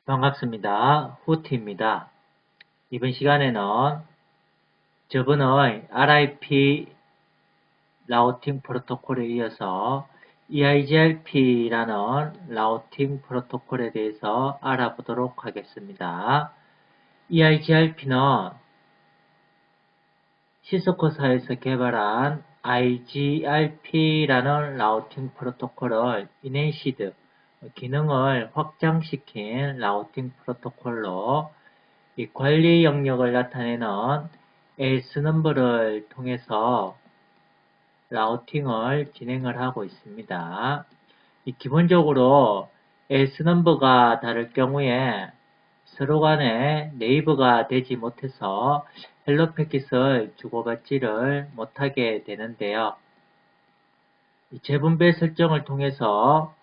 반갑습니다. 후티입니다. 이번 시간에는 저번의 RIP 라우팅 프로토콜에 이어서 EIGRP라는 라우팅 프로토콜에 대해서 알아보도록 하겠습니다. EIGRP는 시스코사에서 개발한 IGRP라는 라우팅 프로토콜을 이네시드 기능을 확장시킨 라우팅 프로토콜로 이 관리 영역을 나타내는 ASNumber를 통해서 라우팅을 진행을 하고 있습니다. 기본적으로 ASNumber가 다를 경우에 서로 간에 네이버가 되지 못해서 헬로 패킷을 주고받지를 못하게 되는데요. 재분배 설정을 통해서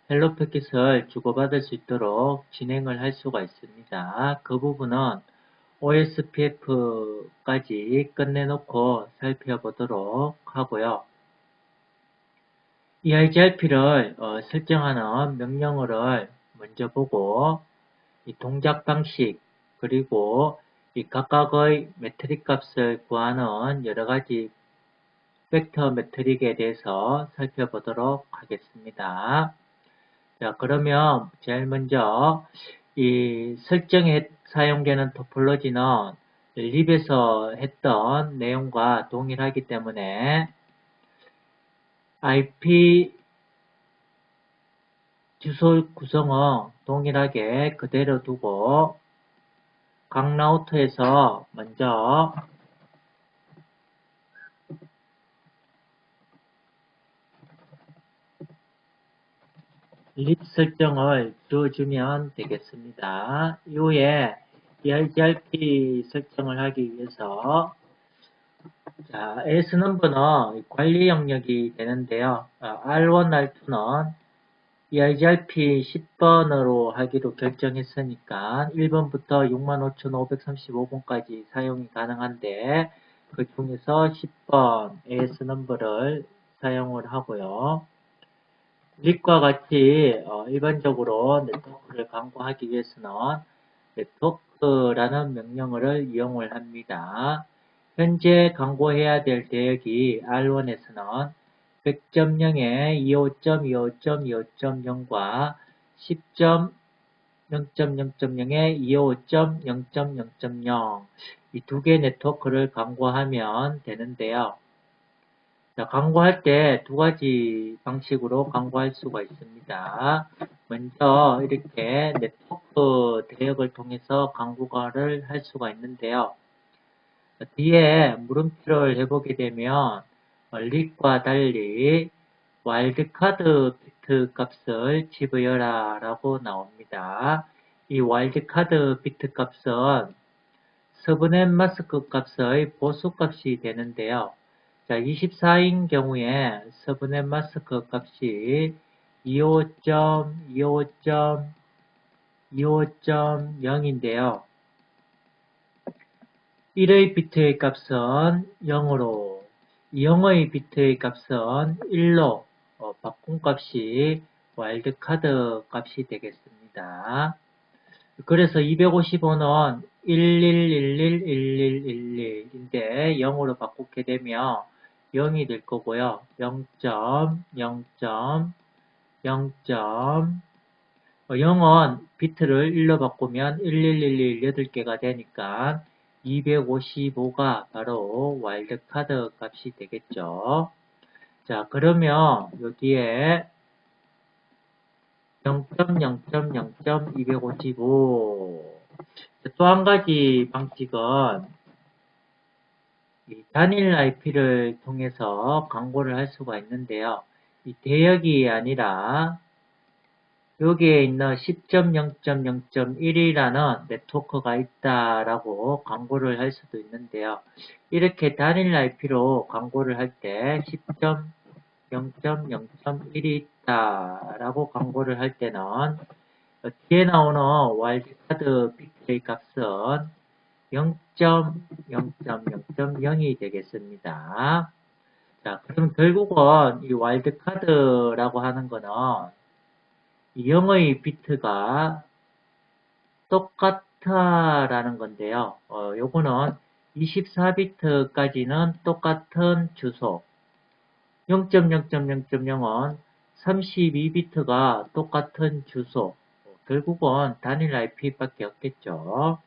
헬로 패킷을 주고받을 수 있도록 진행을 할 수가 있습니다. 그 부분은 OSPF까지 끝내놓고 살펴보도록 하고요. EIGRP를 설정하는 명령어를 먼저 보고 이 동작 방식 그리고 이 각각의 매트릭 값을 구하는 여러가지 벡터 매트릭에 대해서 살펴보도록 하겠습니다. 자, 그러면 제일 먼저 이 설정에 사용되는 토폴로지는 립에서 했던 내용과 동일하기 때문에 IP 주소 구성은 동일하게 그대로 두고 각 라우터에서 먼저 립 설정을 주어주면 되겠습니다. 이후에 EIGRP 설정을 하기 위해서 자, ASNumber는 관리 영역이 되는데요. R1, R2는 EIGRP 10번으로 하기로 결정했으니까 1번부터 65,535번까지 사용이 가능한데 그 중에서 10번 ASNumber를 사용을 하고요. 립과 같이 일반적으로 네트워크를 강구하기 위해서는 네트워크라는 명령어를 이용을 합니다. 현재 강구해야 될 대역이 R1에서는 100.0에 25.25.25.0과 10.0.0.0에 255.0.0.0 이 두 개 네트워크를 강구하면 되는데요. 자, 강구할 때 두 가지 방식으로 강구할 수가 있습니다. 먼저 이렇게 네트워크 대역을 통해서 강구를 할 수가 있는데요. 뒤에 물음표를 해보게 되면 립과 달리 와일드카드 비트 값을 집어여라 라고 나옵니다. 이 와일드카드 비트 값은 서브넷 마스크 값의 보수값이 되는데요. 자, 24인 경우에 서브넷 마스크 값이 25.25.25.0인데요. 1의 비트의 값은 0으로, 0의 비트의 값은 1로 바꾼 값이 와일드카드 값이 되겠습니다. 그래서 255는 11111111인데 0으로 바꾸게 되면 0이 될 거고요. 0.0.0. 0은 비트를 1로 바꾸면 1111 8개가 되니까 255가 바로 와일드카드 값이 되겠죠. 자, 그러면 여기에 0.0.0.255 또 한 가지 방식은 이 단일 IP를 통해서 광고를 할 수가 있는데요. 이 대역이 아니라 여기에 있는 10.0.0.1이라는 네트워크가 있다라고 광고를 할 수도 있는데요. 이렇게 단일 IP로 광고를 할 때 10.0.0.1이 있다라고 광고를 할 때는 뒤에 나오는 와일드카드 비트의 값은 0.0.0.0이 되겠습니다. 자, 그럼 결국은 이 와일드카드라고 하는 거는 0의 비트가 똑같아라는 건데요. 요거는 24비트까지는 똑같은 주소, 0.0.0.0은 32비트가 똑같은 주소, 결국은 단일 IP밖에 없겠죠.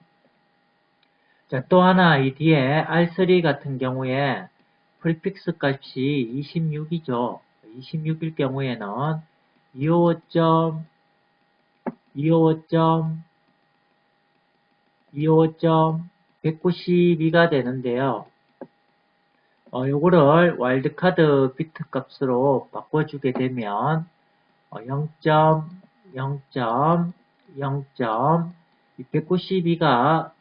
자, 또 하나 이 뒤에 R3 같은 경우에 프리픽스 값이 26이죠. 26일 경우에는 255.192가 되는데요. 요거를 와일드카드 비트 값으로 바꿔주게 되면 0.0.0.292가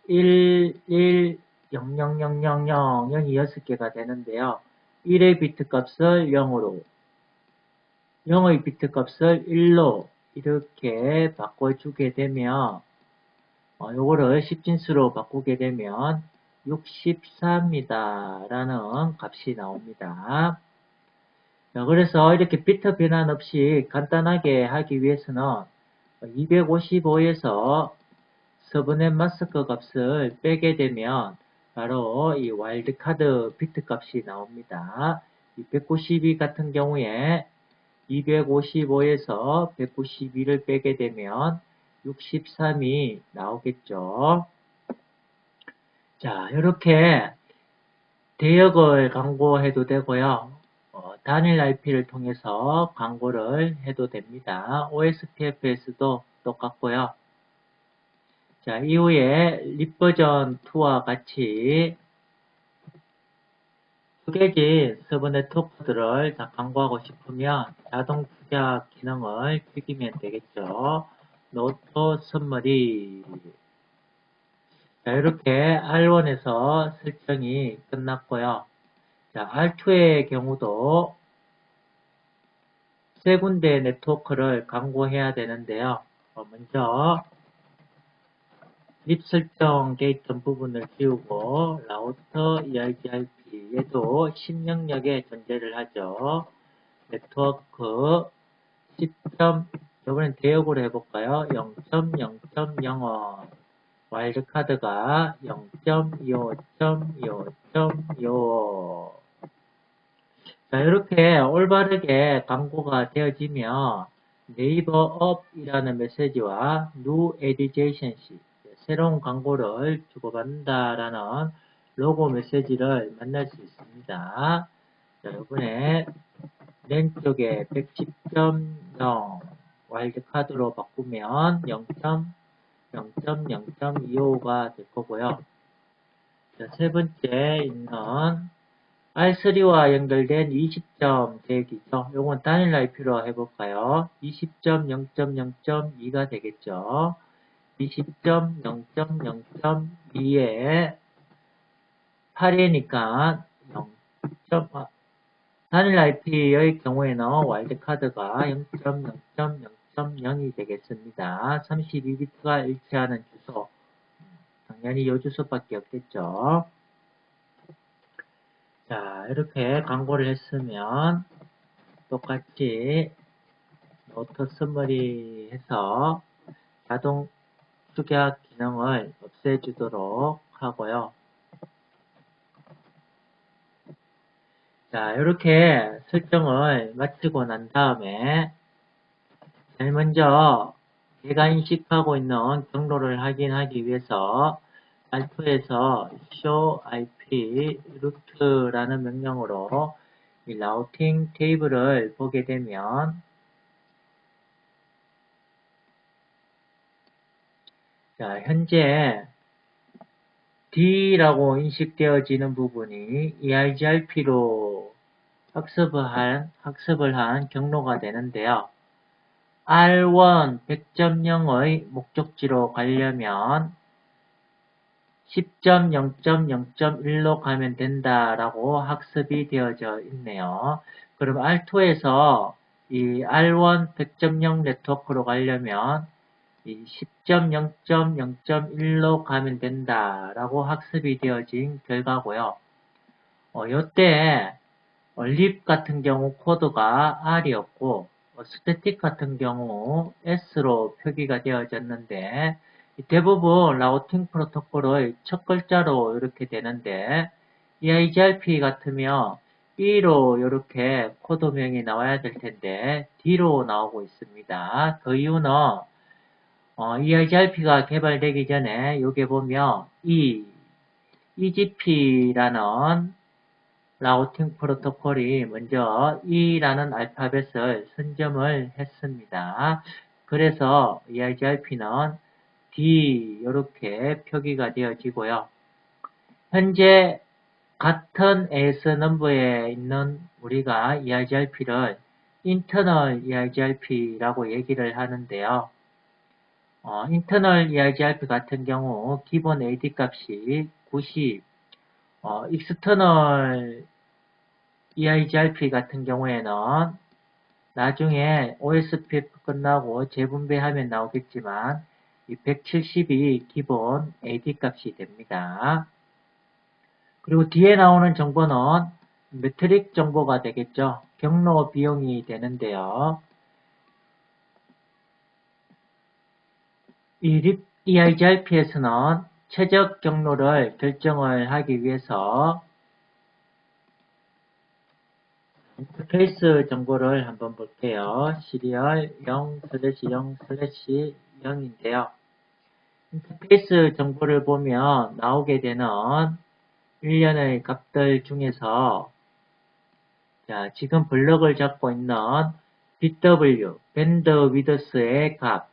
1, 1, 0, 0, 0, 0, 0, 0이 6개가 되는데요. 1의 비트 값을 0으로, 0의 비트 값을 1로 이렇게 바꿔주게 되면 요거를 10진수로 바꾸게 되면 64입니다. 라는 값이 나옵니다. 자, 그래서 이렇게 비트 변환 없이 간단하게 하기 위해서는 255에서 서브넷 마스크 값을 빼게 되면 바로 이 와일드카드 비트 값이 나옵니다. 192 같은 경우에 255에서 192를 빼게 되면 63이 나오겠죠. 자, 이렇게 대역을 광고해도 되고요. 단일 IP를 통해서 광고를 해도 됩니다. OSPFS도 똑같고요. 자, 이후에 립버전 2와 같이 투개진 서브 네트워크들을 다 광고하고 싶으면 자동 투자 기능을 튀기면 되겠죠. 노트 선머리. 자, 이렇게 R1에서 설정이 끝났고요. 자, R2의 경우도 세 군데 네트워크를 광고해야 되는데요. 먼저 립 설정 게이트 부분을 지우고 라우터 ERGRP 얘도 10영역에 존재를 하죠. 네트워크 10. 이번엔 대역으로 해볼까요? 0.0.0원 와일드카드가 0.25.25.25 자, 이렇게 올바르게 광고가 되어지면 네이버 업이라는 메시지와 new adjacency 새로운 광고를 주고받는다라는 로고 메시지를 만날 수 있습니다. 자, 이번에 랜 쪽에 110.0 와일드카드로 바꾸면 0.0.0.25가 될 거고요. 자, 세 번째 있는 R3와 연결된 20점 대역이죠. 요건 단일 IP로 해볼까요? 20.0.0.2가 되겠죠. 20.0.0.2에 8이니까 0. 단일 IP의 경우에는 와일드카드가 0.0.0.0이 되겠습니다. 32비트가 일치하는 주소. 당연히 이 주소밖에 없겠죠. 자, 이렇게 광고를 했으면 똑같이 노트 서머리 해서 자동 축약 기능을 없애주도록 하고요. 자, 이렇게 설정을 마치고 난 다음에 제일 먼저 제가 인식하고 있는 경로를 확인하기 위해서 R2에서 show IP route라는 명령으로 이 라우팅 테이블을 보게 되면 자, 현재 D라고 인식되어지는 부분이 ERGRP로 학습을 한 경로가 되는데요. R1 100.0의 목적지로 가려면 10.0.0.1로 가면 된다라고 학습이 되어져 있네요. 그럼 R2에서 이 R1 100.0 네트워크로 가려면 이 10.0.0.1로 가면 된다라고 학습이 되어진 결과고요. 이때 립 같은 경우 코드가 R이었고 스태틱 같은 경우 S로 표기가 되어졌는데 대부분 라우팅 프로토콜의 첫 글자로 이렇게 되는데 EIGRP 같으면 E로 이렇게 코드명이 나와야 될 텐데 D로 나오고 있습니다. 그 이유는 EIGRP가 개발되기 전에 여기 보면 EGP라는 라우팅 프로토콜이 먼저 E라는 알파벳을 선점을 했습니다. 그래서 EIGRP는 D 이렇게 표기가 되어지고요. 현재 같은 AS 넘버에 있는 우리가 EIGRP를 internal EIGRP라고 얘기를 하는데요. internal EIGRP 같은 경우 기본 AD 값이 90, external EIGRP 같은 경우에는 나중에 OSPF 끝나고 재분배하면 나오겠지만 이 170이 기본 AD 값이 됩니다. 그리고 뒤에 나오는 정보는 매트릭 정보가 되겠죠. 경로 비용이 되는데요. 이 EIGRP에서는 최적 경로를 결정을 하기 위해서 인터페이스 정보를 한번 볼게요. 시리얼 0/0/0인데요. 인터페이스 정보를 보면 나오게 되는 일련의 값들 중에서 자, 지금 블럭을 잡고 있는 BW, 밴드위드스의 값,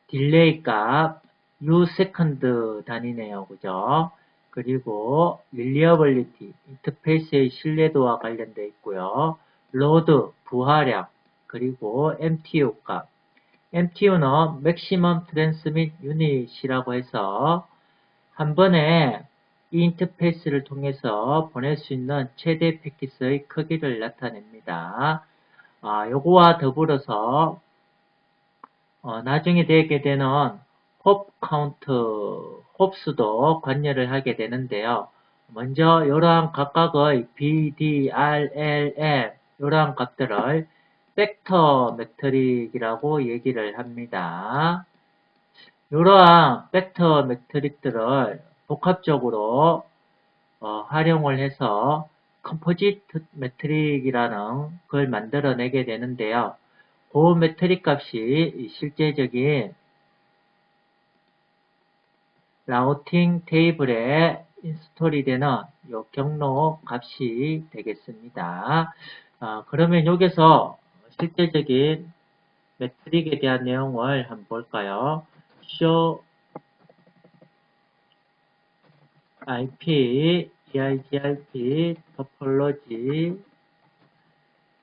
딜레이 값, U 단위네요. 그죠? 그리고 릴리어블리티, 인터페이스의 신뢰도와 관련되어 있고요. 로드, 부하량, 그리고 MTU 값. MTU는 Maximum Transmit Unit이라고 해서 한 번에 이 인터페이스를 통해서 보낼 수 있는 최대 패킷의 크기를 나타냅니다. 요거와 더불어서 나중에 되게 되는 홉 카운트, 홉수도 관여를 하게 되는데요. 먼저 이러한 각각의 B, D, R, L, M 이러한 값들을 팩터 매트릭이라고 얘기를 합니다. 이러한 팩터 매트릭들을 복합적으로 활용을 해서 컴포지트 매트릭이라는 걸 만들어내게 되는데요. 그 매트릭 값이 실제적인 라우팅 테이블에 인스톨이 되는 이 경로 값이 되겠습니다. 그러면 여기서 실제적인 매트릭에 대한 내용을 한번 볼까요? show IP, EIGRP, topology.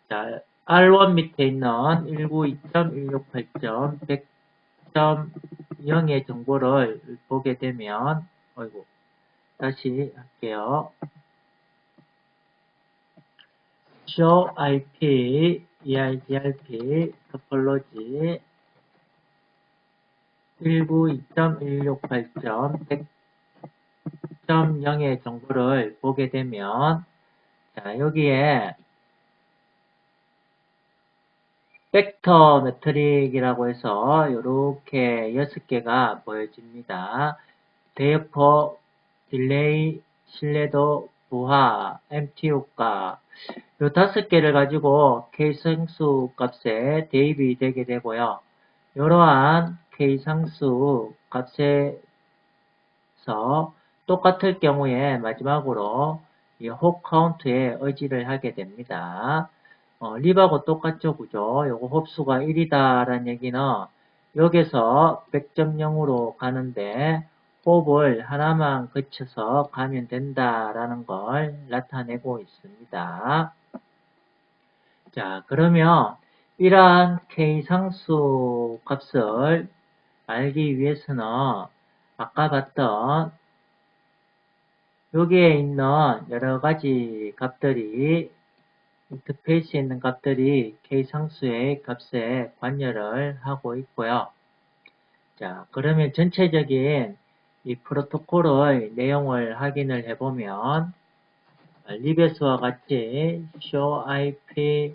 자, R1 밑에 있는 192.168.100.0의 정보를 보게 되면, 어이구, 다시 할게요. show IP, EIGRP, topology 192.168.100.0의 정보를 보게 되면, 자, 여기에 팩터 매트릭이라고 해서 이렇게 6개가 보여집니다. 대역포, 딜레이, 신뢰도, 부하, MTU가 이 5개를 가지고 K상수 값에 대입이 되게 되고요. 이러한 K상수 값에서 똑같을 경우에 마지막으로 이 홉 카운트에 의지를 하게 됩니다. 립하고 똑같죠, 그죠? 요거 홉수가 1이다 라는 얘기는 여기서 100.0으로 가는데 홉을 하나만 거쳐서 가면 된다 라는 걸 나타내고 있습니다. 자, 그러면 이러한 K상수 값을 알기 위해서는 아까 봤던 여기에 있는 여러 가지 값들이 인터페이스에 있는 값들이 K상수의 값에 관여를 하고 있고요. 자, 그러면 전체적인 이 프로토콜의 내용을 확인을 해보면 libs와 같이 show IP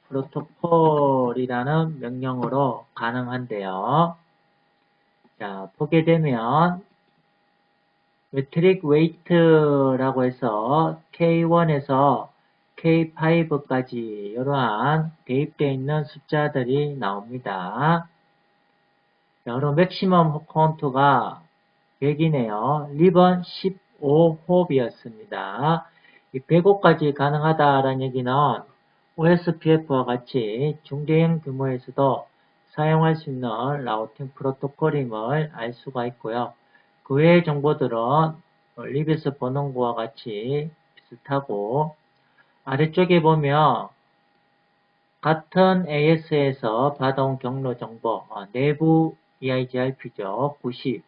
프로토콜이라는 명령으로 가능한데요. 자, 보게 되면 메트릭 웨이트라고 해서 K1에서 K5까지 이러한 대입되어 있는 숫자들이 나옵니다. 자, 그럼 맥시멈 카운트가 100이네요. 리번 15호흡이었습니다. 이 105까지 가능하다라는 얘기는 OSPF와 같이 중대형 규모에서도 사용할 수 있는 라우팅 프로토콜임을 알 수가 있고요. 그 외의 정보들은 리비스 보는 거와 같이 비슷하고 아래쪽에 보면 같은 AS에서 받아온 경로 정보, 내부 EIGRP죠. 90.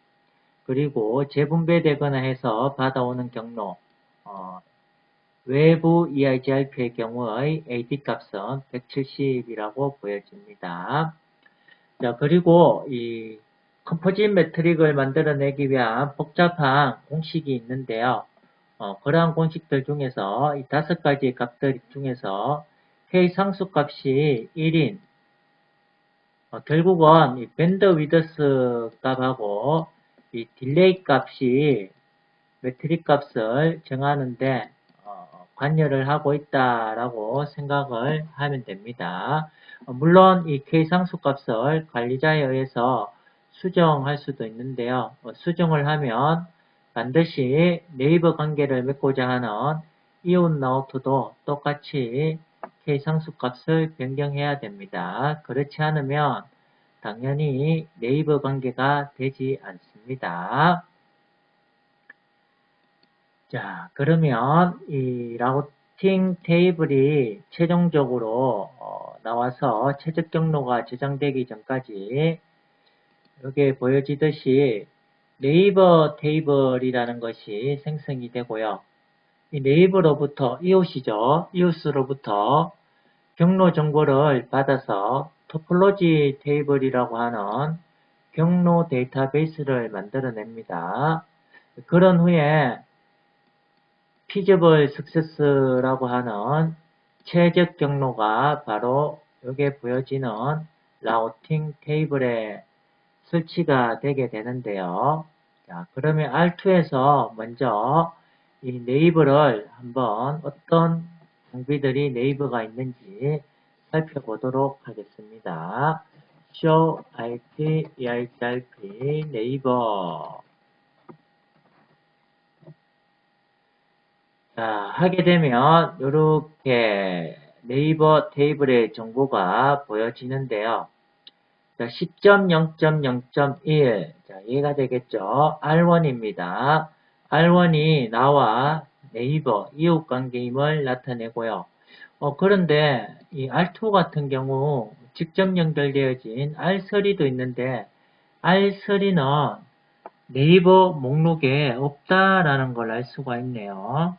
그리고 재분배되거나 해서 받아오는 경로, 외부 EIGRP의 경우의 AD 값은 170이라고 보여집니다. 자, 그리고 이 컴포짓 매트릭을 만들어내기 위한 복잡한 공식이 있는데요. 그러한 공식들 중에서 이 5가지 값들 중에서 K 상수값이 1인, 결국은 이 밴드 위드스 값하고 이 딜레이 값이 매트릭 값을 정하는데 관여를 하고 있다라고 생각을 하면 됩니다. 물론 이 K 상수 값을 관리자에 의해서 수정할 수도 있는데요. 수정을 하면 반드시 네이버 관계를 맺고자 하는 이온 라우터도 똑같이 K 상수 값을 변경해야 됩니다. 그렇지 않으면 당연히 네이버 관계가 되지 않습니다. 자, 그러면 이 라우팅 테이블이 최종적으로 나와서 최적 경로가 저장되기 전까지 여기에 보여지듯이 네이버 테이블이라는 것이 생성이 되고요. 이 네이버로부터 이웃이죠. 이웃으로부터 경로 정보를 받아서 토폴로지 테이블이라고 하는 경로 데이터베이스를 만들어냅니다. 그런 후에 feasible success라고 하는 최적 경로가 바로 여기에 보여지는 라우팅 테이블에 설치가 되게 되는데요. 자, 그러면 R2에서 먼저 이 네이버를 한번 어떤 장비들이 네이버가 있는지 살펴보도록 하겠습니다. show IP EIGRP 네이버. 자, 하게 되면 이렇게 네이버 테이블의 정보가 보여지는데요. 자, 10.0.0.1. 자, 이해가 되겠죠? R1입니다. R1이 나와 네이버 이웃 관계임을 나타내고요. 그런데 이 R2 같은 경우 직접 연결되어진 R3도 있는데 R3는 네이버 목록에 없다라는 걸 알 수가 있네요.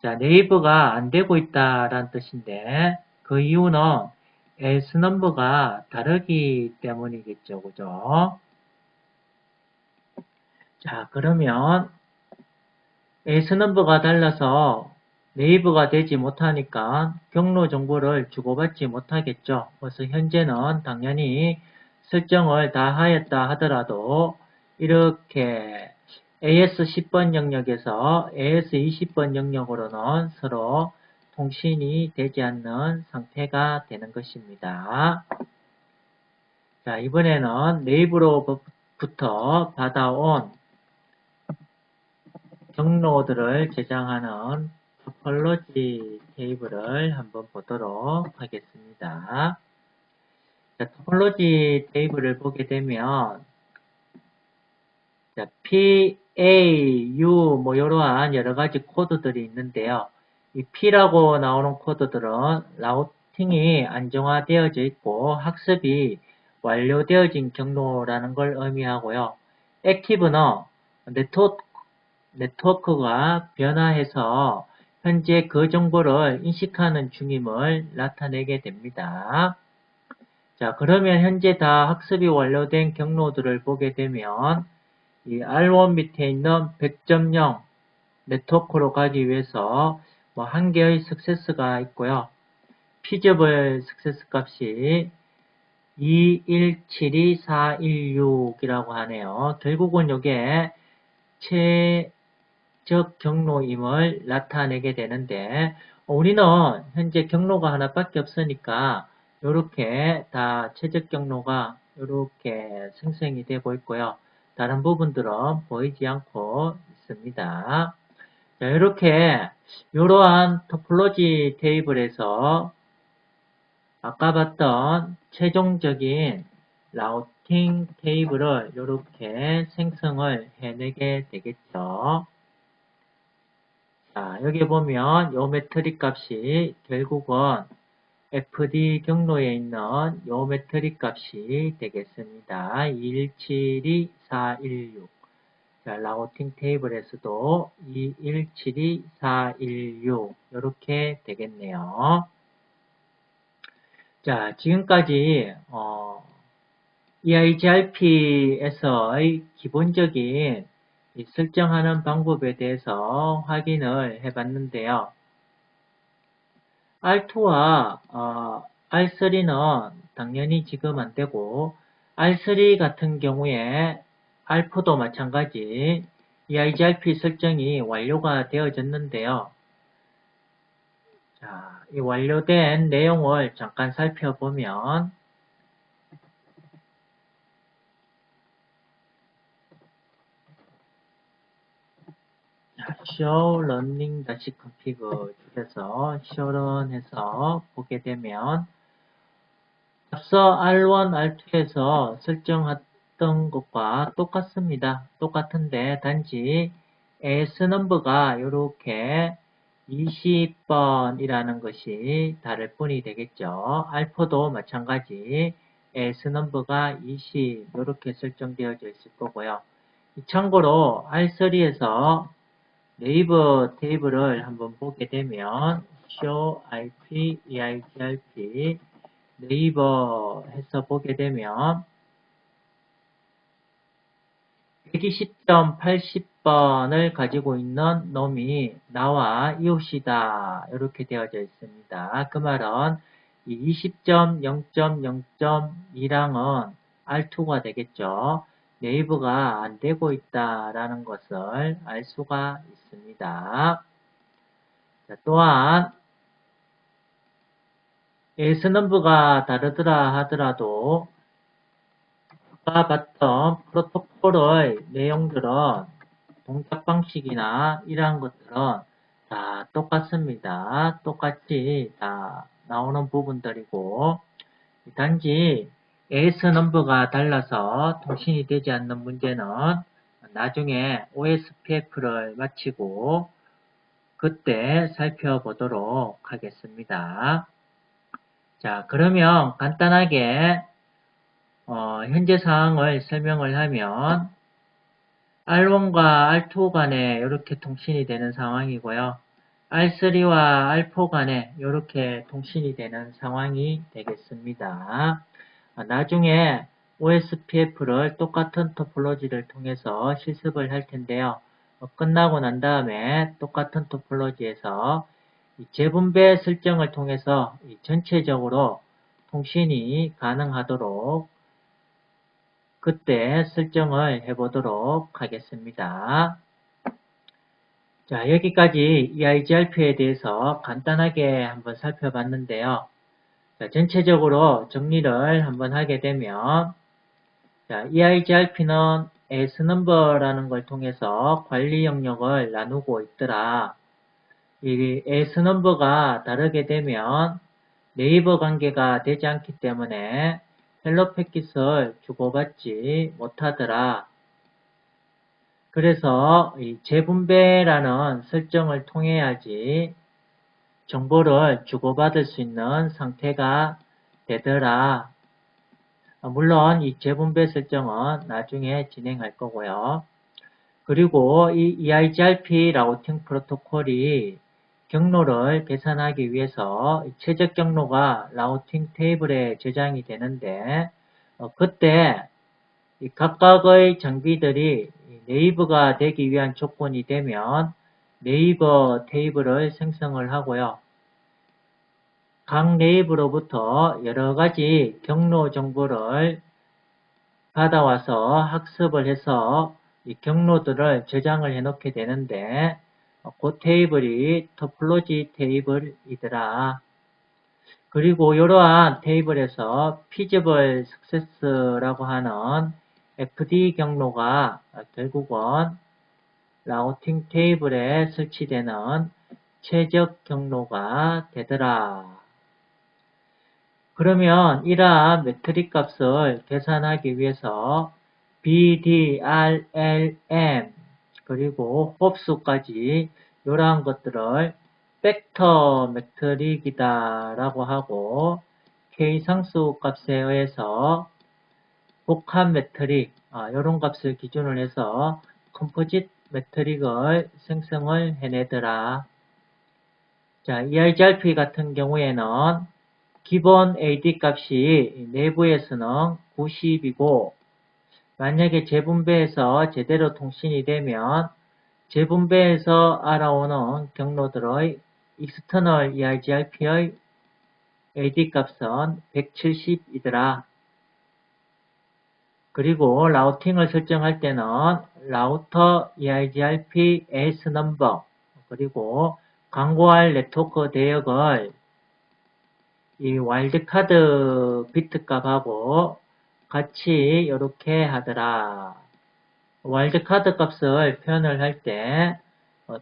자, 네이버가 안 되고 있다라는 뜻인데 그 이유는 S 넘버가 다르기 때문이겠죠. 그죠? 자, 그러면 S 넘버가 달라서 네이버가 되지 못하니까 경로 정보를 주고받지 못하겠죠. 그래서 현재는 당연히 설정을 다 하였다 하더라도 이렇게 AS10번 영역에서 AS20번 영역으로는 서로 통신이 되지 않는 상태가 되는 것입니다. 자, 이번에는 네이버로부터 받아온 경로들을 저장하는 토폴로지 테이블을 한번 보도록 하겠습니다. 자, 토폴로지 테이블을 보게 되면 자, P, A, U 뭐 이러한 여러 가지 코드들이 있는데요. 이 P라고 나오는 코드들은 라우팅이 안정화되어져 있고 학습이 완료되어진 경로라는 걸 의미하고요. 액티브는 네트워크가 변화해서 현재 그 정보를 인식하는 중임을 나타내게 됩니다. 자, 그러면 현재 다 학습이 완료된 경로들을 보게 되면 이 R1 밑에 있는 100.0 네트워크로 가기 위해서 뭐 한 개의 석세스가 있고요. feasible 석세스 값이 2172-416이라고 하네요. 결국은 이게 최적 경로임을 나타내게 되는데 우리는 현재 경로가 하나밖에 없으니까 이렇게 다 최적 경로가 이렇게 생성이 되고 있고요. 다른 부분들은 보이지 않고 있습니다. 자, 이렇게 이러한 토폴로지 테이블에서 아까 봤던 최종적인 라우팅 테이블을 이렇게 생성을 해내게 되겠죠. 자, 여기 보면 요 매트릭 값이 결국은 FD 경로에 있는 요 매트릭 값이 되겠습니다. 2172-416. 자, 라우팅 테이블에서도 2172-416 이렇게 되겠네요. 자, 지금까지 EIGRP에서의 기본적인 설정하는 방법에 대해서 확인을 해봤는데요. R2와 R3는 당연히 지금 안되고 R3 같은 경우에 R4도 마찬가지 EIGRP 설정이 완료가 되어졌는데요. 자, 이 완료된 내용을 잠깐 살펴보면 show running-config 줄여서 showrun 해서 보게 되면 앞서 R1, R2에서 설정했던 것과 똑같습니다. 똑같은데 단지 ASNumber가 이렇게 20번이라는 것이 다를 뿐이 되겠죠. 알파도 마찬가지 ASNumber가 20 이렇게 설정되어져 있을 거고요. 참고로 R3에서 네이버 테이블을 한번 보게 되면 show IP, EIGRP 네이버 해서 보게 되면 120.80번을 가지고 있는 놈이 나와 이웃이다 이렇게 되어져 있습니다. 그 말은 20.0.0.2랑은 R2가 되겠죠. 네이버가 안 되고 있다라는 것을 알 수가 있습니다. 자, 또한 ASNumber가 다르더라 하더라도 아까 봤던 프로토콜의 내용들은 동작 방식이나 이러한 것들은 다 똑같습니다. 똑같이 다 나오는 부분들이고 단지 ASNumber가 달라서 통신이 되지 않는 문제는 나중에 OSPF를 마치고 그때 살펴보도록 하겠습니다. 자, 그러면 간단하게 현재 상황을 설명을 하면 R1과 R2 간에 이렇게 통신이 되는 상황이고요. R3와 R4 간에 이렇게 통신이 되는 상황이 되겠습니다. 나중에 OSPF를 똑같은 토폴로지를 통해서 실습을 할 텐데요. 끝나고 난 다음에 똑같은 토폴로지에서 재분배 설정을 통해서 전체적으로 통신이 가능하도록 그때 설정을 해보도록 하겠습니다. 자, 여기까지 EIGRP에 대해서 간단하게 한번 살펴봤는데요. 자, 전체적으로 정리를 한번 하게 되면 자, EIGRP는 ASNumber라는 걸 통해서 관리 영역을 나누고 있더라. 이 ASNumber가 다르게 되면 네이버 관계가 되지 않기 때문에 헬로 패킷을 주고받지 못하더라. 그래서 이 재분배라는 설정을 통해야지 정보를 주고받을 수 있는 상태가 되더라. 물론 이 재분배 설정은 나중에 진행할 거고요. 그리고 이 EIGRP 라우팅 프로토콜이 경로를 계산하기 위해서 최적 경로가 라우팅 테이블에 저장이 되는데 그때 이 각각의 장비들이 네이버가 되기 위한 조건이 되면 네이버 테이블을 생성을 하고요. 각 네이버로부터 여러 가지 경로 정보를 받아와서 학습을 해서 이 경로들을 저장을 해 놓게 되는데 그 테이블이 토폴로지 테이블이더라. 그리고 이러한 테이블에서 feasible success라고 하는 FD 경로가 결국은 라우팅 테이블에 설치되는 최적 경로가 되더라. 그러면 이러한 매트릭 값을 계산하기 위해서 BDRLM 그리고 홉수까지 이러한 것들을 팩터 매트릭이다 라고 하고 K상수 값에 의해서 복합 매트릭 이런 값을 기준으로 해서 컴포짓 매트릭을 생성을 해내더라. 자, ERGRP 같은 경우에는 기본 AD 값이 내부에서는 90이고 만약에 재분배해서 제대로 통신이 되면 재분배해서 알아오는 경로들의 external ERGRP의 AD 값은 170이더라. 그리고 라우팅을 설정할 때는 라우터 ERGRP AS 넘버 그리고 광고할 네트워크 대역을 이 와일드카드 비트 값하고 같이 이렇게 하더라. 와일드카드 값을 표현을 할 때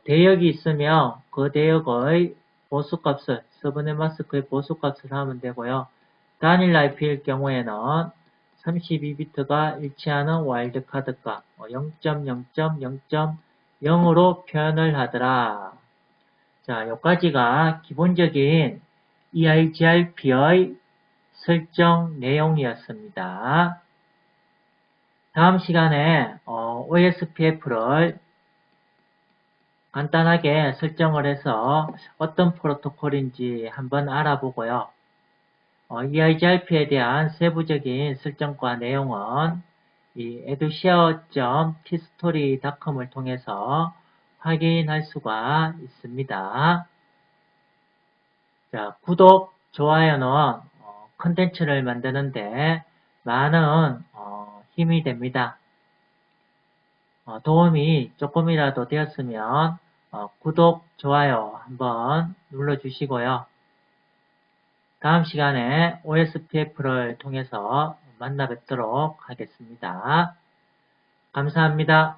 대역이 있으면 그 대역의 보수값을 서브넷 마스크의 보수값을 하면 되고요. 단일 IP일 경우에는 32비트가 일치하는 와일드카드 값 0.0.0.0으로 표현을 하더라. 자, 여기까지가 기본적인 EIGRP의 설정 내용이었습니다. 다음 시간에 OSPF를 간단하게 설정을 해서 어떤 프로토콜인지 한번 알아보고요. EIGRP에 대한 세부적인 설정과 내용은 이 edushare.tstory.com을 통해서 확인할 수가 있습니다. 자, 구독, 좋아요는 컨텐츠를 만드는데 많은 힘이 됩니다. 도움이 조금이라도 되었으면 구독, 좋아요 한번 눌러주시고요. 다음 시간에 OSPF를 통해서 만나 뵙도록 하겠습니다. 감사합니다.